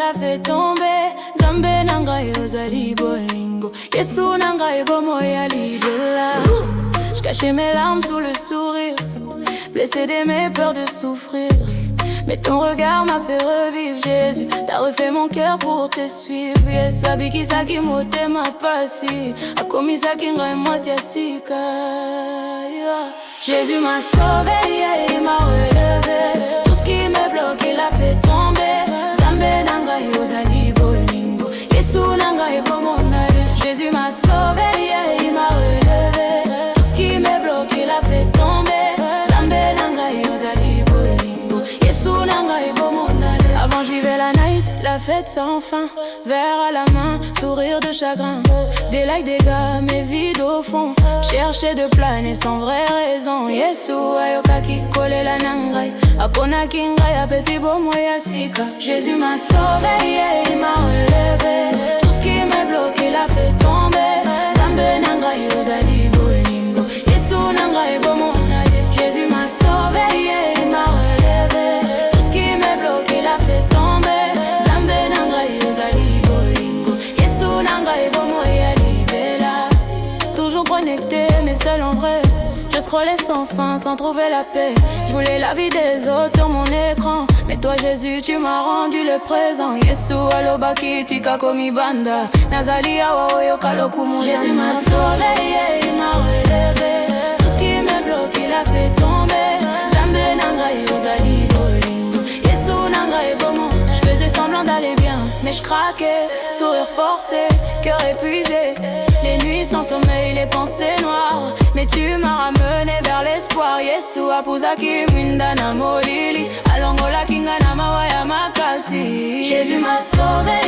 l'a fait tomber. Zambe nangai ozali bolingo, Yesu nangai bomo ya libela. Je cachais mes larmes sous le sourire, blessé d'aimer, peur de souffrir. Mais ton regard m'a fait revivre, Jésus. T'as refait mon cœur pour te suivre. Yesu abikisa ki motema pasi, akomisa ki ngai mwasi ya sika. Jésus m'a sauvé, il m'a relevé. Tout ce qui me bloque, il a fait tomber. Zambe nangai ozali bolingo, Yesu nangai bomonade. Jésus m'a sauvé, il m'a relevé. Tout ce qui me bloque, il a fait tomber. Zambe nangai ozali bolingo, Yesu nangai bomonade. Avant je vivais la night, la fête sans fin. Verre à la main, sourire de chagrin. Des likes, des gars, mais vide au fond. Chercher de planer sans vraie raison. Yesu ayoka ki kole la nangai, apona kingai apesi bomo ya sika. Jésus m'a sauvé, il m'a relevé. Tout ce qui me bloque, il a fait tomber. Zambe nangai ozali bolingo, Yesu nangai bomo nade. Jésus m'a sauvé, il m'a relevé. Tout ce qui me bloque, il a fait tomber. Zambe nangai ozali bolingo, Yesu nangai bomo ya libela. Toujours connecté mais seul en vrai. Je scrollais sans fin, sans trouver la paix. Je voulais la vie des autres sur mon écran, mais toi Jésus tu m'as rendu le présent. Yesu aloba kitika komi banda, nazali awa oyo kalokumu. Jésus m'a sauvé, il m'a relevé. Tout ce qui me bloque il a fait tomber. Zambe nangai ozali bolingo, Yesu nangai bomo. Je faisais semblant d'aller bien, mais je craquais. Sourire forcé, cœur épuisé. Les nuits sans sommeil, les pensées noires. Mais tu m'as ramené vers l'espoir. Yesu apuzaki mindana molili, alongola kingana mawaya makasi. Jésus m'a sauvé,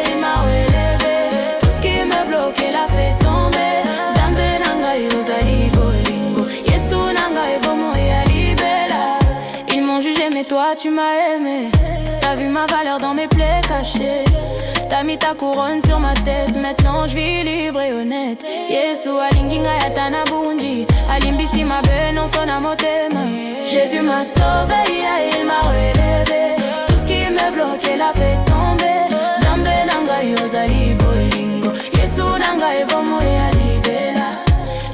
il m'a relevé. Tout ce qui me bloque, il a fait tomber. Zambe nangai ozali bolingo, Yesu nangai bomo ya libela. Ils m'ont jugé mais toi tu m'as aimé. T'as vu ma valeur dans mes plaies cachées. T'as mis ta couronne sur ma tête. Maintenant je vis libre et honnête. Yesu alinginga yatana bunji, alimbisi ma non sona motema. Jésus m'a sauvé, il m'a relevé. Tout ce qui me bloque, il a fait tomber. Zambe nangai ozali bolingo, Yesu nangai bomo ya libela.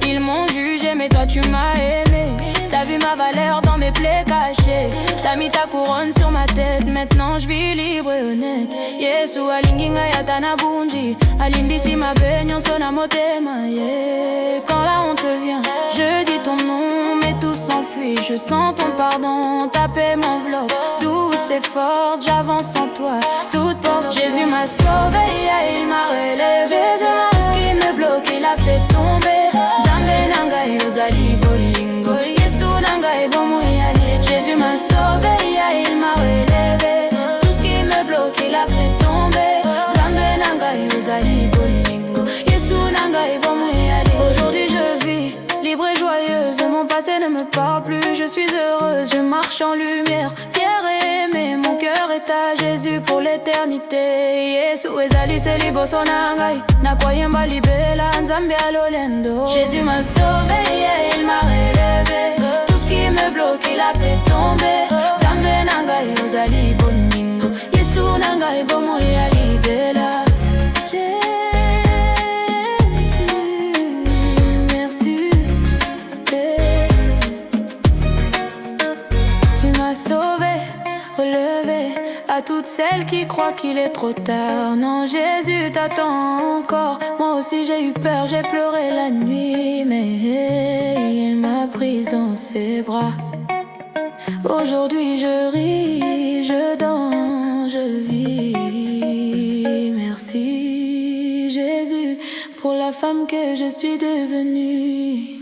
Ils m'ont jugé mais toi tu m'as aimé. T'as vu ma valeur dans mes plaies cachées. T'as mis ta couronne sur ma tête. Maintenant je vis libre et honnête. Yesu alinginga yatana bunji, alimbisi ma benyon sona motema. Yeah. Quand la honte vient, je dis ton nom, mais tout s'enfuit. Je sens ton pardon, ta paix m'enveloppe. Douce et forte, j'avance en toi. Toute porte, Jésus m'a sauvé, il m'a relevé. Jésus m'a ce qui me bloque, il a fait tomber. Zambe nangai ozali bolingo, Yesu nangai bomo ya libela. Jésus m'a sauvé, il m'a relevé. Tout ce qui me bloque, il a fait tomber. Zambe nangai ozali bolingo, Yesu nangai bomo ya libela. Aujourd'hui je vis libre et joyeuse, mon passé ne me parle plus. Je suis heureuse, je marche en lumière, fière et aimée. Mon cœur est à Jésus pour l'éternité. Yesu ezali selibo sonangai, nakwayemba libela nzambe alolendo. Jésus m'a sauvé, il m'a relevé. Tout ce qui me bloque, il a fait tomber. Zambe nangai ozali bolingo, Yesu nangai bomo ya libela. Sauvé, relevé. À toutes celles qui croient qu'il est trop tard, non, Jésus t'attend encore. Moi aussi j'ai eu peur, j'ai pleuré la nuit, mais il m'a prise dans ses bras. Aujourd'hui je ris, je danse, je vis. Merci Jésus pour la femme que je suis devenue.